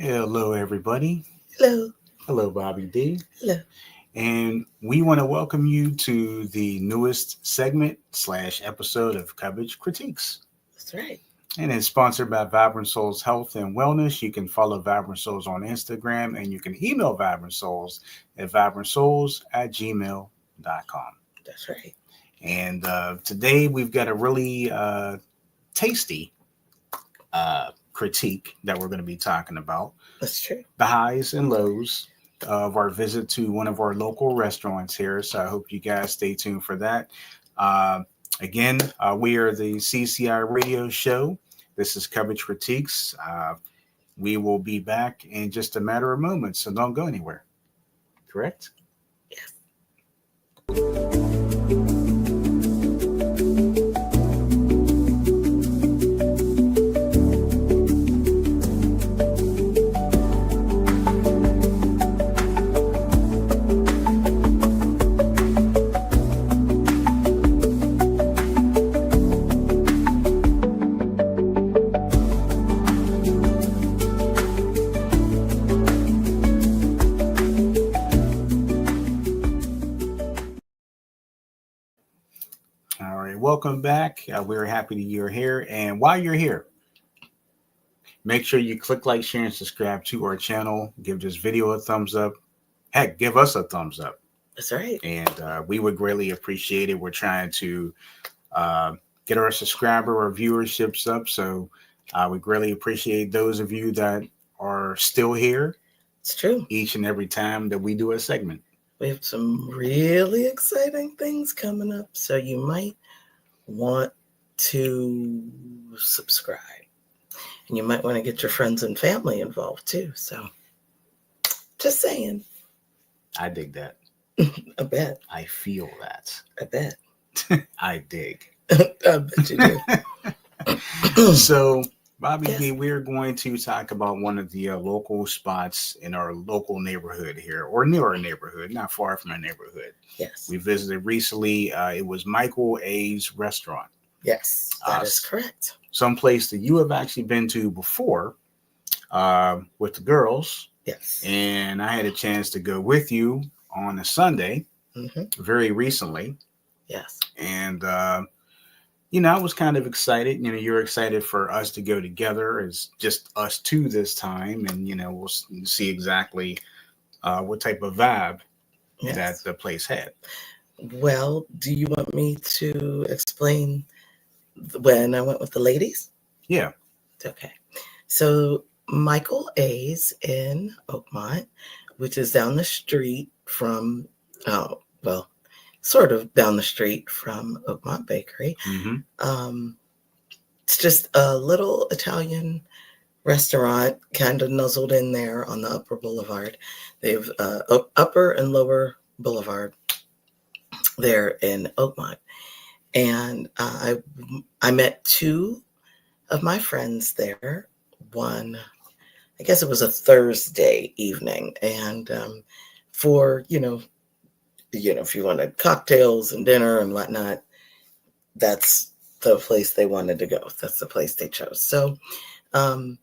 Hello, everybody. Hello. Hello, Bobby D. Hello. And we want to welcome you to the newest segment slash episode of Cubbage Critiques. That's right. And it's sponsored by Vibrant Souls Health and Wellness. You can follow Vibrant Souls on Instagram and you can email Vibrant Souls at vibrantsouls@gmail.com. That's right. And today we've got a really tasty critique that we're going to be talking about. That's true. The highs and lows of our visit to one of our local restaurants here. So I hope you guys stay tuned for that. Again, we are the CCI radio show. This is Cubbage Critiques. We will be back in just a matter of moments, so don't go anywhere. Correct? Yes. All right, welcome back. We're happy that you're here. And while you're here, make sure you click like, share, and subscribe to our channel. Give this video a thumbs up. Heck, give us a thumbs up. That's right. And we would greatly appreciate it. We're trying to get our subscriber or viewerships up. So we greatly appreciate those of you that are still here It's true. each and every time that we do a segment. We have some really exciting things coming up, so you might want to subscribe. And you might want to get your friends and family involved too. So just saying. I dig that. I bet. I feel that. I bet. I dig. I bet you do. So, Bobby Yes. B, we're going to talk about one of the local spots in our local neighborhood here, or near our neighborhood, not far from our neighborhood. Yes. We visited recently. It was Michael A's restaurant, Yes, that is correct. someplace that you have actually been to before with the girls. Yes. And I had a chance to go with you on a Sunday very recently. Yes. And I was kind of excited. You're excited for us to go together. It's just us two this time. And, we'll see exactly what type of vibe Yes. that the place had. Well, do you want me to explain when I went with the ladies? Yeah. Okay. So Michael A's in Oakmont, which is down the street from, sort of down the street from Oakmont Bakery. Mm-hmm. It's just a little Italian restaurant kind of nuzzled in there on the upper boulevard. They have upper and lower boulevard there in Oakmont. And I met two of my friends there. One, I guess it was a Thursday evening. And for, if you wanted cocktails and dinner and whatnot, that's the place they wanted to go. That's the place they chose. So I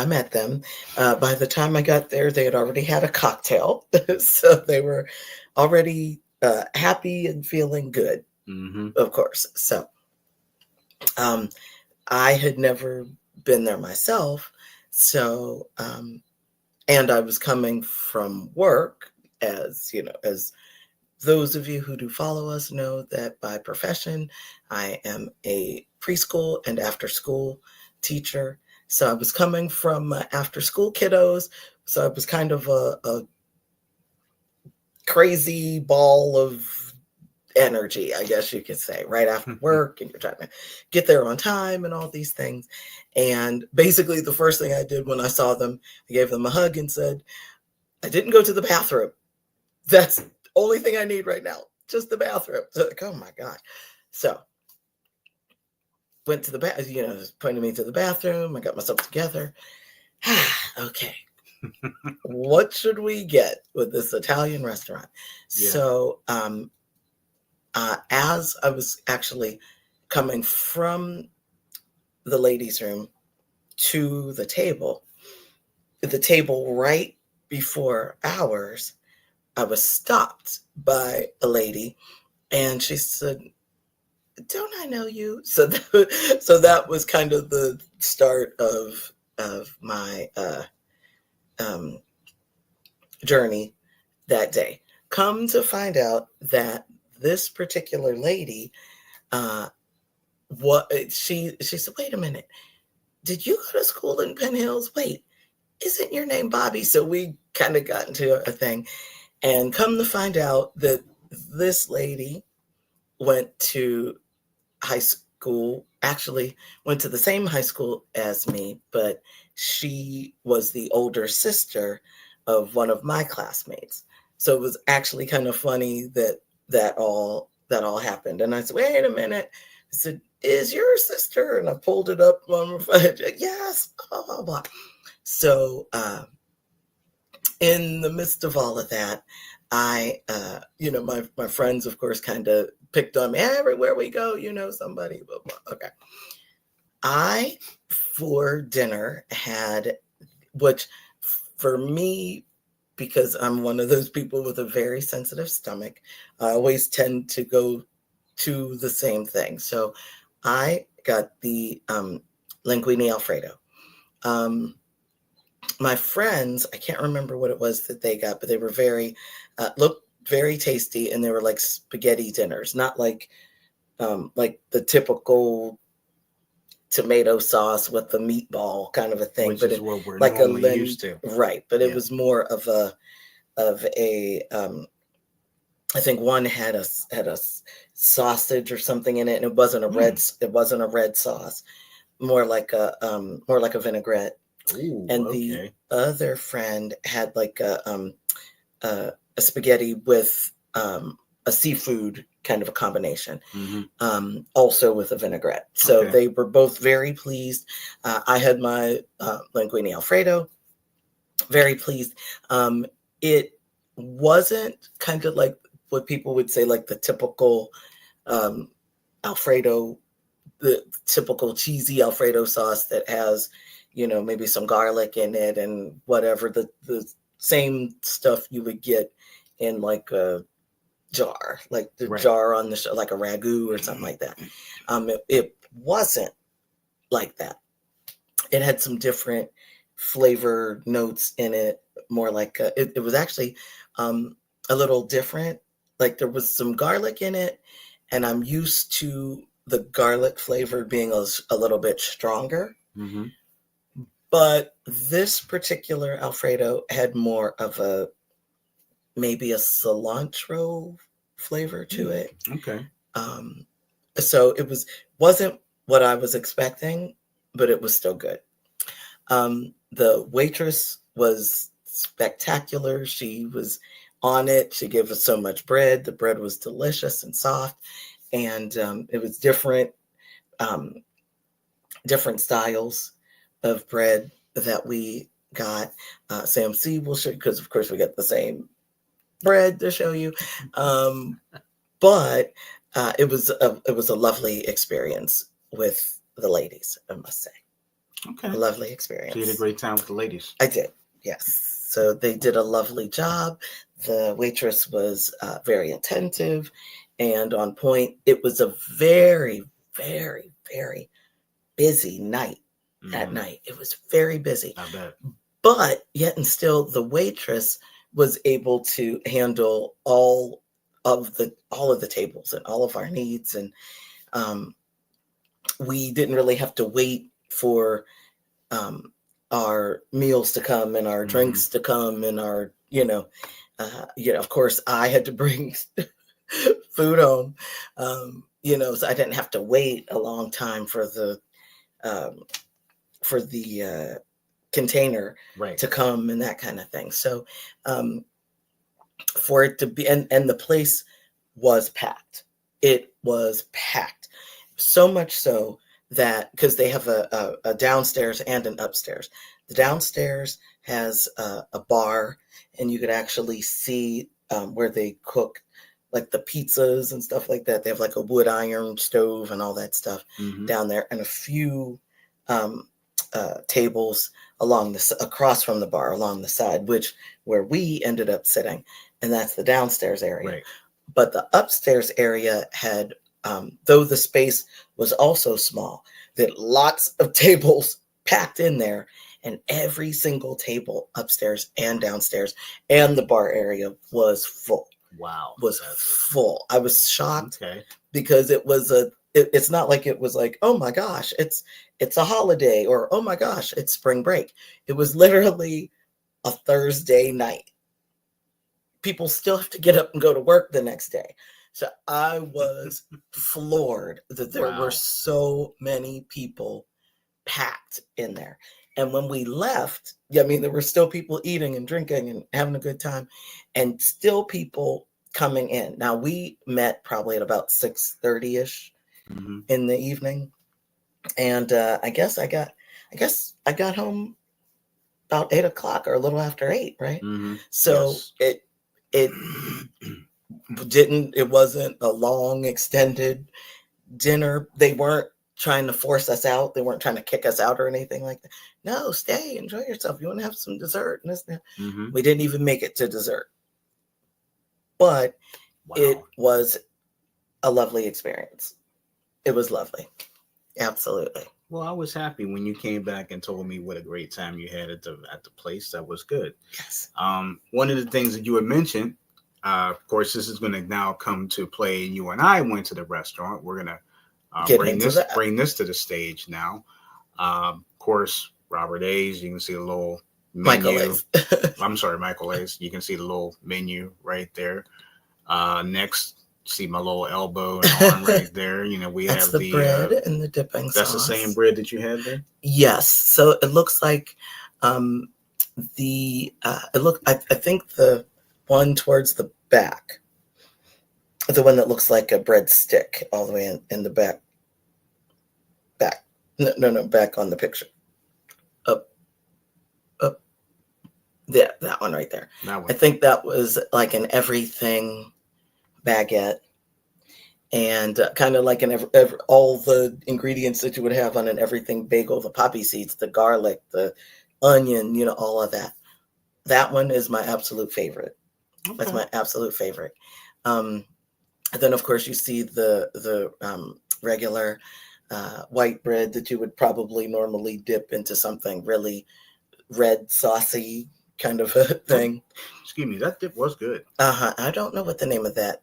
met them. By the time I got there, they had already had a cocktail. So they were already happy and feeling good, of course. So I had never been there myself. So, and I was coming from work, as those of you who do follow us know that by profession, I am a preschool and after school teacher. So I was coming from after school kiddos. So I was kind of a crazy ball of energy, I guess you could say, right after work, and you're trying to get there on time and all these things. And basically the first thing I did when I saw them, I gave them a hug and said, I didn't go to the bathroom. That's the only thing I need right now, just the bathroom. So like, oh my God. So went to the bathroom, pointed me to the bathroom. I got myself together. Okay. What should we get with this Italian restaurant? Yeah. So as I was actually coming from the ladies' room to the table, the table right before ours, I was stopped by a lady, and she said, "Don't I know you?" So that was kind of the start of my um, journey that day. Come to find out that this particular lady, uh, what she said, "Wait a minute, did you go to school in Penn Hills? Wait, isn't your name Bobby?" So we kind of got into a thing, and come to find out that this lady went to high school, actually went to the same high school as me, but she was the older sister of one of my classmates. So it was actually kind of funny that that all happened. And I said, "Wait a minute." I said, "Is your sister?" And I pulled it up on my phone. Yes, blah, blah, blah. So in the midst of all of that, I, my friends, of course, kind of picked on me everywhere we go. Somebody, blah, blah. Okay. I, for dinner, had, which for me, because I'm one of those people with a very sensitive stomach, I always tend to go to the same thing. So I got the linguine Alfredo. My friends, I can't remember what it was that they got, but they were looked very tasty, and they were like spaghetti dinners, not like the typical tomato sauce with the meatball kind of a thing, Which but is what we're like normally used to. right. But it Yeah. was more of a I think one had a sausage or something in it, and it wasn't a red sauce, more like a vinaigrette. Ooh, And okay. the other friend had like a spaghetti with a seafood kind of a combination, also with a vinaigrette. So Okay. they were both very pleased. I had my linguine Alfredo, very pleased. It wasn't kind of like what people would say, like the typical Alfredo, the typical cheesy Alfredo sauce that has, maybe some garlic in it and whatever, the same stuff you would get in like a jar, like the Right. jar on the show, like a ragu or something like that. It wasn't like that. It had some different flavor notes in it, more like it was actually a little different. Like there was some garlic in it, and I'm used to the garlic flavor being a little bit stronger. Mm-hmm. But this particular Alfredo had more of maybe a cilantro flavor to it. Okay. So it wasn't what I was expecting, but it was still good. The waitress was spectacular. She was on it. She gave us so much bread. The bread was delicious and soft, and it was um, different styles of bread that we got. Sam C will show, because of course we got the same bread to show you, but it was a lovely experience with the ladies, I must say. Okay. A lovely experience. So you had a great time with the ladies. I did, yes. So they did a lovely job. The waitress was very attentive and on point. It was a very, very, very busy night. At night, it was very busy. I bet. But yet and still, the waitress was able to handle all of the tables and all of our needs, and we didn't really have to wait for our meals to come and our drinks to come and our of course I had to bring food home, so I didn't have to wait a long time for the container Right. to come and that kind of thing. So for it to be, and the place was packed. It was packed, so much so that, because they have a downstairs and an upstairs. The downstairs has a bar, and you could actually see where they cook like the pizzas and stuff like that. They have like a wood iron stove and all that stuff down there, and a few tables across from the bar along the side, where we ended up sitting, and that's the downstairs area. Right. But the upstairs area had, though the space was also small, that lots of tables packed in there, and every single table upstairs and downstairs and the bar area was full. Wow. Was full. I was shocked because it's not like it was like, oh my gosh, it's a holiday, or oh my gosh, it's spring break. It was literally a Thursday night. People still have to get up and go to work the next day. So I was floored that there were so many people packed in there. And when we left, there were still people eating and drinking and having a good time, and still people coming in. Now, we met probably at about 6:30-ish in the evening. And I guess I got home about 8 o'clock, or a little after 8, right? So it it wasn't a long extended dinner. They weren't trying to force us out. They weren't trying to kick us out or anything like that. No, stay, enjoy yourself. You want to have some dessert and this and that. We didn't even make it to dessert, but it was a lovely experience. It was lovely. Absolutely. Well, I was happy when you came back and told me what a great time you had at the place. That was good. Yes. One of the things that you had mentioned, of course, this is going to now come to play. You and I went to the restaurant. We're going to bring this to the stage now. Of course, Robert A's. You can see the little menu. Michael A's. I'm sorry, Michael A's. You can see the little menu right there. Next, see my little elbow and arm right there. We that's have the bread and the dipping sauce. That's the same bread that you had there? Yes. So it looks like I think the one towards the back, the one that looks like a breadstick all the way in the back. No, back on the picture. Up. Yeah, that one right there. That one. I think that was like an everything baguette, and kind of like all the ingredients that you would have on an everything bagel: the poppy seeds, the garlic, the onion, all of that. That one is my absolute favorite. Okay. That's my absolute favorite. Then of course you see the regular white bread that you would probably normally dip into something really red, saucy kind of a thing. Excuse me, that dip was good. I don't know what the name of that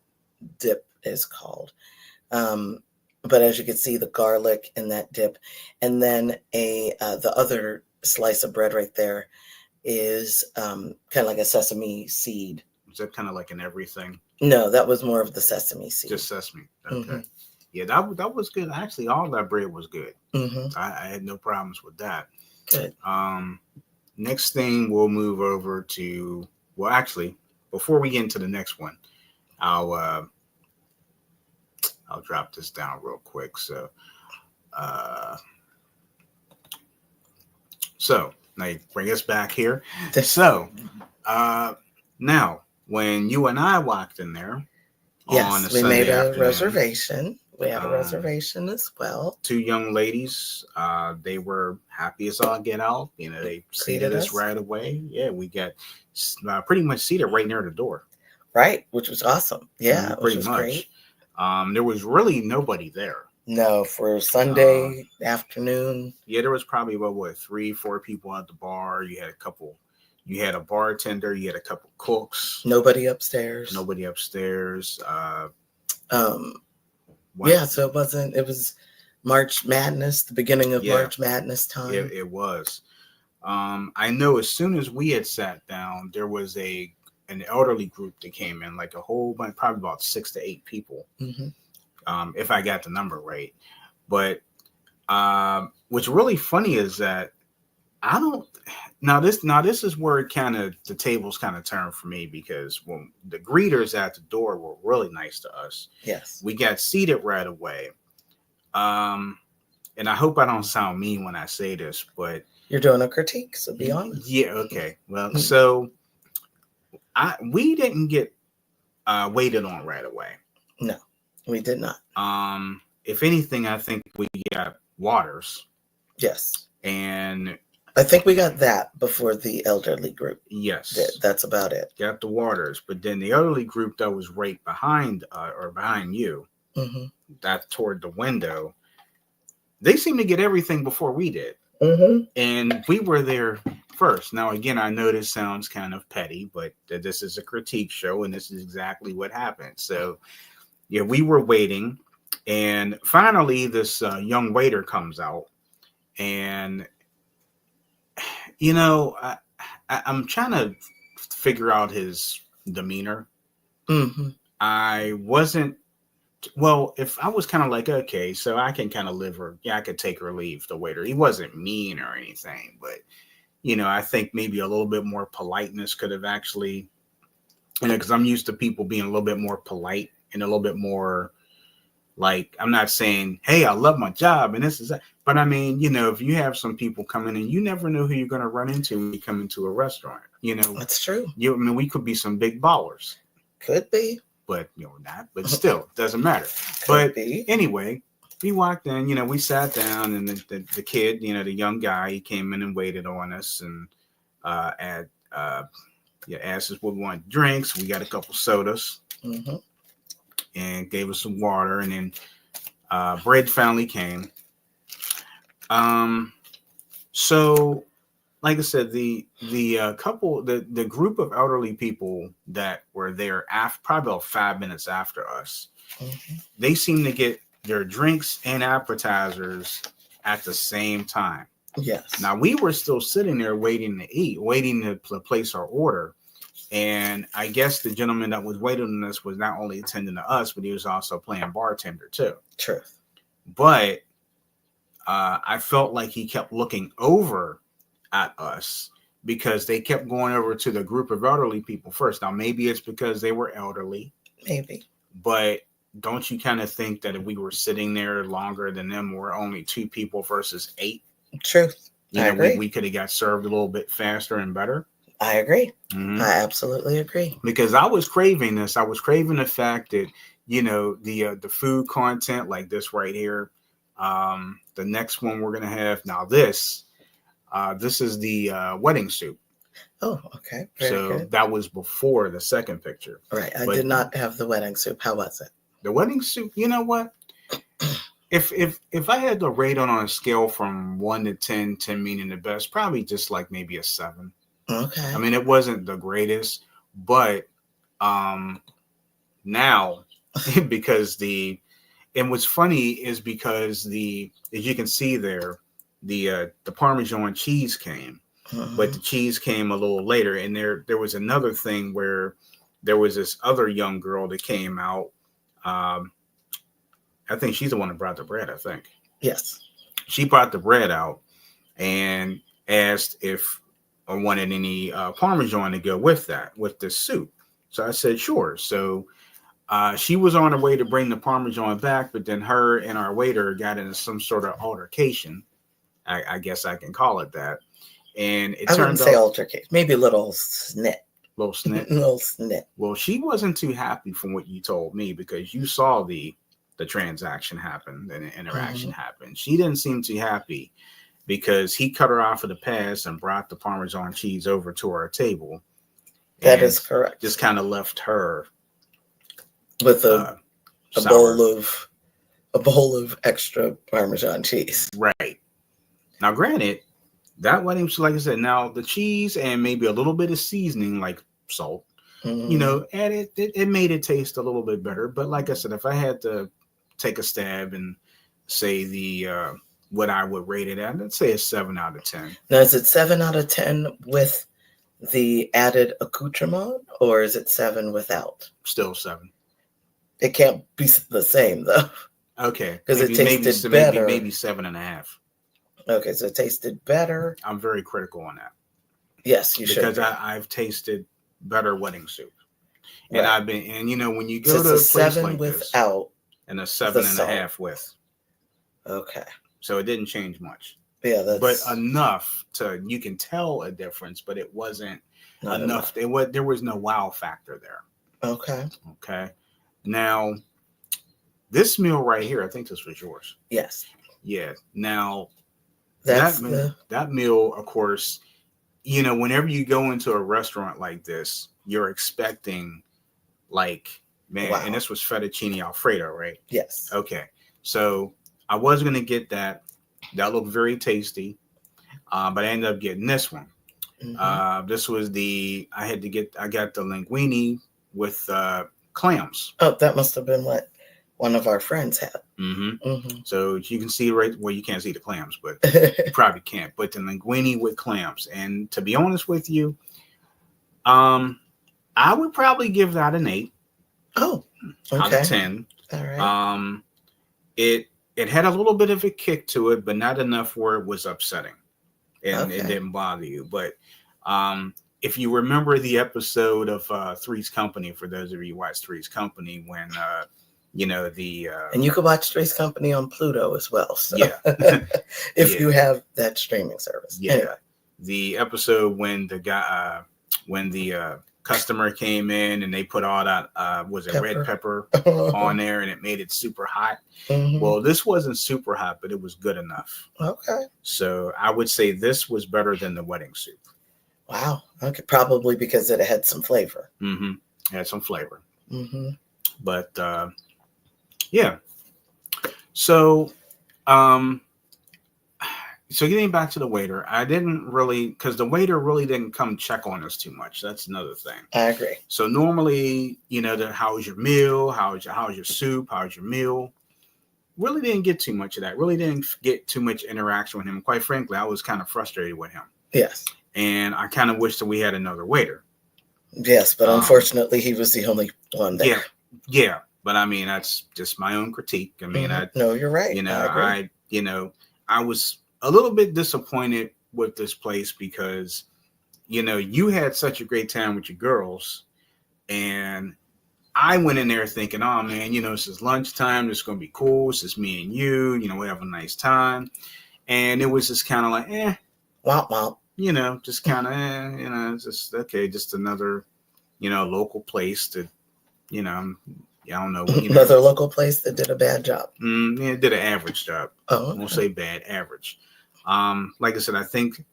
dip is called. But as you can see, the garlic in that dip, and then the other slice of bread right there is kind of like a sesame seed. Is that kind of like an everything? No, that was more of the sesame seed. Just sesame. Okay. Yeah, that was good. Actually, all that bread was good. I had no problems with that. Good. Next thing, we'll move over to, well, actually, before we get into the next one, I'll drop this down real quick. So now bring us back here. So now, when you and I walked in there, yes, we made a reservation. We had a reservation as well. 2 young ladies, they were happy as all get out. They seated us right away. Yeah, we got pretty much seated right near the door. Right, which was awesome. Yeah, pretty much. Great. There was really nobody there. No, for Sunday afternoon. Yeah, there was probably about 3-4 people at the bar. You had a couple. You had a bartender. You had a couple cooks. Nobody upstairs. Yeah, so it wasn't. It was March Madness, the beginning of March Madness time. It was. I know as soon as we had sat down, there was an elderly group that came in, like a whole bunch, probably about 6 to 8 people, if I got the number right. But what's really funny is that I don't. Now this is where the tables kind of turned for me, because when the greeters at the door were really nice to us. Yes, we got seated right away. And I hope I don't sound mean when I say this, but you're doing a critique, so be honest. Yeah. Okay. Well, so we didn't get waited on right away. No, we did not. If anything, I think we got waters. Yes. And I think we got that before the elderly group yes, did. That's about it. got the waters. But then the elderly group that was right behind or behind you, Mm-hmm. that toward the window, they seemed to get everything before we did. Mm-hmm. And we were there first. Now, again, I know this sounds kind of petty, but this is a critique show, and this is exactly what happened. So, yeah, we were waiting, and finally, this young waiter comes out, and I'm trying to figure out his demeanor. Mm-hmm. I wasn't. Well, if I was kind of like, okay, so I can kind of live or I could take or leave the waiter. He wasn't mean or anything, but I think maybe a little bit more politeness could have actually, because I'm used to people being a little bit more polite and a little bit more like, I'm not saying, hey, I love my job and this is that. But I mean, if you have some people coming in, you never know who you're going to run into when you come into a restaurant. That's true. We could be some big ballers. Could be. But, not. But still, doesn't matter. Could be. Anyway, we walked in, we sat down, and the kid, the young guy, he came in and waited on us and asked us what we want drinks. We got a couple sodas and gave us some water, and then bread finally came. So, like I said, the couple, the group of elderly people that were there probably about 5 minutes after us, they seemed to get their drinks and appetizers at the same time. Yes. Now we were still sitting there waiting to eat, waiting to place our order. And I guess the gentleman that was waiting on us was not only attending to us, but he was also playing bartender too. True. But I felt like he kept looking over at us because they kept going over to the group of elderly people first. Now, maybe it's because they were elderly. Maybe. But don't you kind of think that if we were sitting there longer than them, we're only 2 people versus 8? True. I agree. We could have got served a little bit faster and better. I agree. Mm-hmm. I absolutely agree. Because I was craving this. I was craving the fact that, the food content like this right here. The next one we're going to have now this is the wedding soup. Oh, okay. Very good. That was before the second picture. Right. I did not have the wedding soup. How was it? The wedding soup, you know what? If I had to rate on a scale from 1 to 10, 10 meaning the best, probably just like maybe a 7. Okay. I mean, it wasn't the greatest, but now because and what's funny is because as you can see there, the Parmesan cheese came, but the cheese came a little later. And there was another thing where there was this other young girl that came out. I think she's the one that brought the bread, I think. Yes. She brought the bread out and asked if I wanted any Parmesan to go with this soup. So I said, sure. So she was on her way to bring the Parmesan back, but then her and our waiter got into some sort of altercation. I guess I can call it that. And I wouldn't say altercation, maybe a little snit. Little snit? Little snit. Well, she wasn't too happy from what you told me because you saw the transaction happen and the interaction happen. She didn't seem too happy because he cut her off of the pass and brought the Parmesan cheese over to our table. That is correct. Just kind of left her with a bowl of extra Parmesan cheese. Right. Now, granted, that wedding, like I said, now the cheese and maybe a little bit of seasoning like salt, added, it made it taste a little bit better. But like I said, if I had to take a stab and say what I would rate it at, I'd say a 7 out of 10. Now, is it 7 out of 10 with the added accoutrement, or is it 7 without? Still 7. It can't be the same though. Okay, because it tasted better. Maybe 7.5. Okay, so it tasted better. I'm very critical on that. Yes, you should. Because I've tasted better wedding soup, and I've been, and when you go so to a place 7 like without this, and a 7.5 with. Okay. So it didn't change much. Yeah, but enough you can tell a difference, but it wasn't enough. There was no wow factor there. Okay. Okay. Now, this meal right here, I think this was yours. Yes. Yeah. Now, That's the that meal, of course, whenever you go into a restaurant like this, you're expecting like, man, and wow. this was fettuccine Alfredo, right? Yes. Okay. So I was going to get that. That looked very tasty. But I ended up getting this one. This was I got the linguine with clams. Oh, that must have been what one of our friends had. So you can see you can't see the clams, but you probably can't. But the linguine with clams. And to be honest with you, I would probably give that an 8. Oh, okay. Out of 10. All right. It had a little bit of a kick to it, but not enough where it was upsetting. And it Okay. didn't bother you. But if you remember the episode of Three's Company, for those of you who watch Three's Company, when and you can watch Three's Company on Pluto as well. So yeah, if you have that streaming service. Yeah. Anyway. The episode when the guy when the customer came in and they put all that red pepper on there and it made it super hot. Well, this wasn't super hot, but it was good enough. Okay. So I would say this was better than the wedding soup. Wow. Okay. Probably because it had some flavor. It had some flavor. But yeah. So so getting back to the waiter, I didn't really, because the waiter really didn't come check on us too much. That's another thing. I agree. So normally, how's your meal? How's your soup? How's your meal? Really didn't get too much of that. Really didn't get too much interaction with him. Quite frankly, I was kind of frustrated with him. Yes. And I kind of wish that we had another waiter. Yes, but unfortunately, he was the only one there. Yeah. But I mean, that's just my own critique. I mean, no, you're right. I was a little bit disappointed with this place because, you had such a great time with your girls. And I went in there thinking, oh, man, this is lunchtime. This is going to be cool. This is me and you. We have a nice time. And it was just kind of like, womp womp. Just kind of, just, okay, just another, local place to, I don't know. Another local place that did a bad job. It did an average job. Oh, okay. Won't say bad, average. Like I said, I think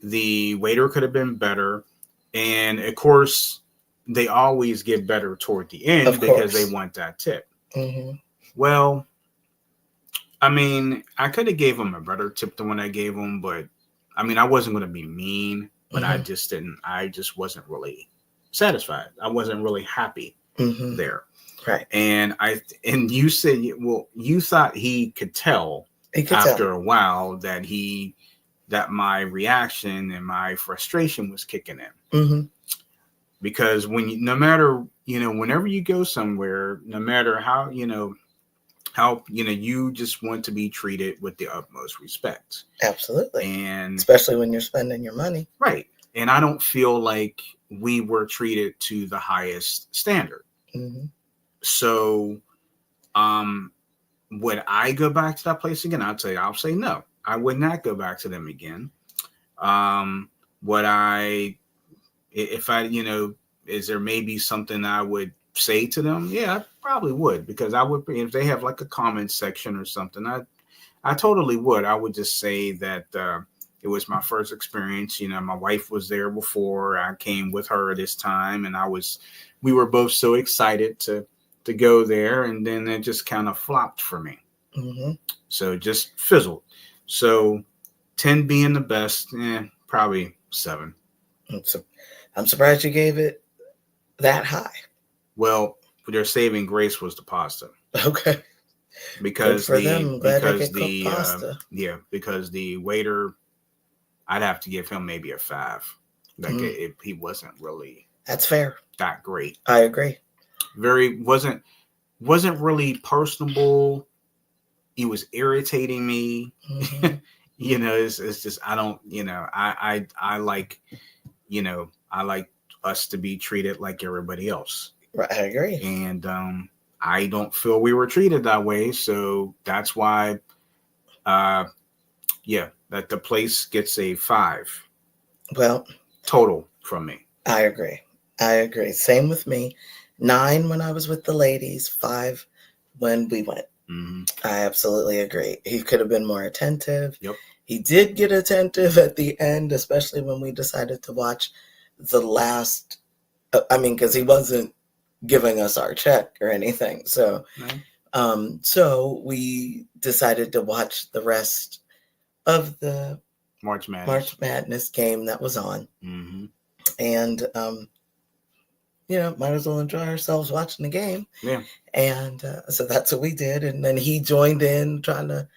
the waiter could have been better. And of course, they always get better toward the end because they want that tip. Well, I mean, I could have gave them a better tip than what I gave them, but I mean, I wasn't going to be mean, but I just wasn't really satisfied. I wasn't really happy there. Right. And you said, well, you thought he could tell after a while that my reaction and my frustration was kicking in. Because no matter, whenever you go somewhere, no matter how, you just want to be treated with the utmost respect. Absolutely. And especially when you're spending your money. Right. And I don't feel like we were treated to the highest standard. So, would I go back to that place again? I'll say no. I would not go back to them again. Would I, if I, is there maybe something I would say to them? Yeah, I probably would, because I would, if they have like a comment section or something, I totally would. I would just say that it was my first experience. My wife was there before. I came with her this time, and we were both so excited to go there, and then it just kind of flopped for me. So it just fizzled. So 10 being the best, probably 7. I'm surprised you gave it that high. Well, their saving grace was the pasta. Okay. Because because the waiter, I'd have to give him maybe a 5. Like he wasn't really. That's fair. That great. I agree. Wasn't really personable. He was irritating me. It's just, I don't, I like, I like us to be treated like everybody else. Right, I agree. And I don't feel we were treated that way. So that's why, that the place gets a 5. Well, total from me. I agree. Same with me. 9 when I was with the ladies, 5 when we went. I absolutely agree. He could have been more attentive. Yep. He did get attentive at the end, especially when we decided to watch the last. Because he wasn't giving us our check or anything. So, so we decided to watch the rest of the March Madness game that was on. Mm-hmm. And, might as well enjoy ourselves watching the game. Yeah. And so that's what we did. And then he joined in trying to,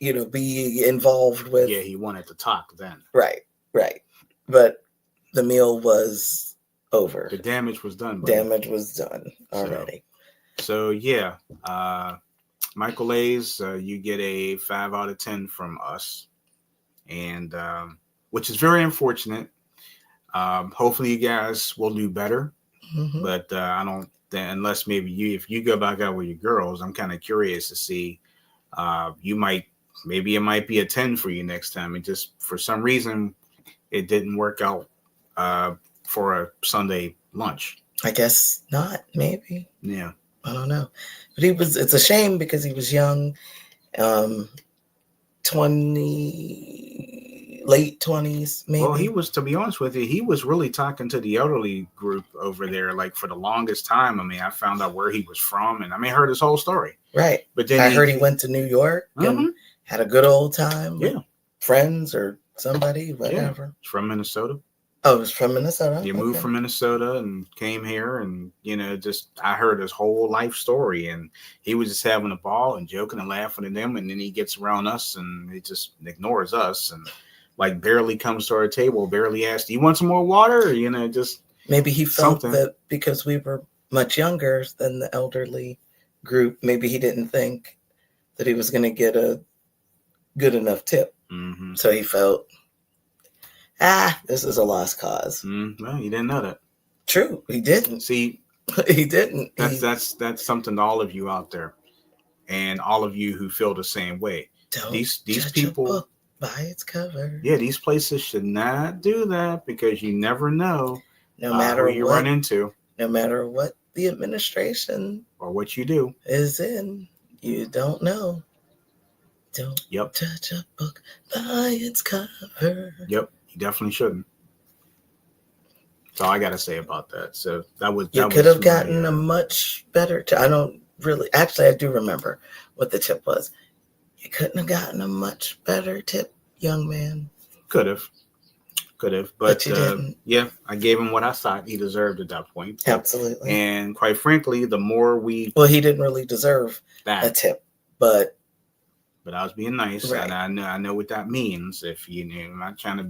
be involved with. Yeah, he wanted to talk then. Right. But the meal was over. The damage was done. Buddy. Damage was done already. So yeah, Michael A's, you get a 5 out of 10 from us, and which is very unfortunate. Hopefully you guys will do better, but I don't. Unless maybe if you go back out with your girls, I'm kind of curious to see. Maybe it might be a 10 for you next time. And just for some reason, it didn't work out for a Sunday lunch. I guess not. Maybe. Yeah. I don't know. But it's a shame because he was young, late 20s, maybe. Well, to be honest with you, he was really talking to the elderly group over there, like for the longest time. I mean, I found out where he was from, and I heard his whole story. Right. But then I heard he went to New York and had a good old time. Yeah. With friends or somebody, whatever. Yeah. He's from Minnesota. Oh, it was from Minnesota. He moved from Minnesota and came here, and I heard his whole life story, and he was just having a ball and joking and laughing at them, and then he gets around us and he just ignores us and like barely comes to our table, barely asks, "Do you want some more water?" Or, just maybe he felt that because we were much younger than the elderly group, maybe he didn't think that he was going to get a good enough tip. Mm-hmm. So he felt, this is a lost cause. Well, you didn't know that. True, he didn't. See, he didn't. That's something to all of you out there, and all of you who feel the same way. Don't these judge people a book by its cover. Yeah, these places should not do that because you never know. No matter who you run into. No matter what the administration or what you do is in, you don't know. Don't judge a book by its cover. Yep, you definitely shouldn't. That's all I got to say about that. So you could have gotten a much better tip. I don't really. Actually, I do remember what the tip was. You couldn't have gotten a much better tip, young man. Could have, but you didn't. Yeah, I gave him what I thought he deserved at that point. Absolutely. And quite frankly, the more he didn't really deserve a tip, but I was being nice, right. And I know what that means. If I'm not trying to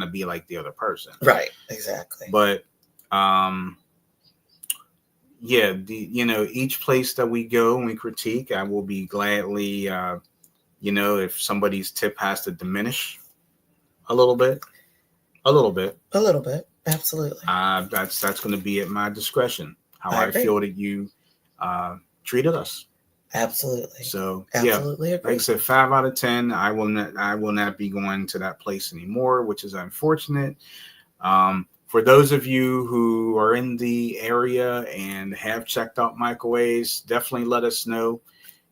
be like the other person, right? Exactly. But yeah, each place that we go and we critique, I will be gladly, if somebody's tip has to diminish a little bit, absolutely. That's going to be at my discretion. How I feel that you treated us. Absolutely. So absolutely agree. Like I said, 5 out of 10. I will not be going to that place anymore, which is unfortunate. For those of you who are in the area and have checked out Michael A's, definitely let us know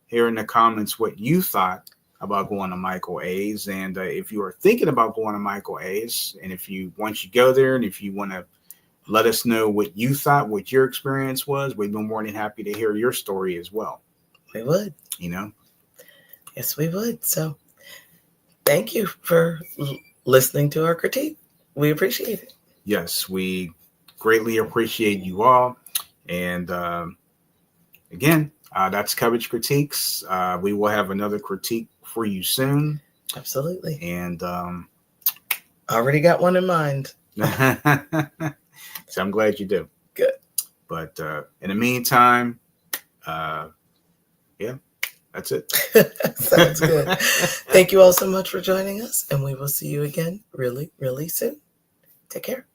here in the comments what you thought about going to Michael A's. And if you are thinking about going to Michael A's, and once you go there, and if you want to let us know what you thought, what your experience was, we'd be more than happy to hear your story as well. We would. Yes, we would. So thank you for listening to our critique. We appreciate it. Yes, we greatly appreciate you all. And again, that's Cubbage Critiques. We will have another critique for you soon. Absolutely. And already got one in mind. So I'm glad you do. Good. But in the meantime, that's it. Sounds good. Thank you all so much for joining us, and we will see you again really, really soon. Take care.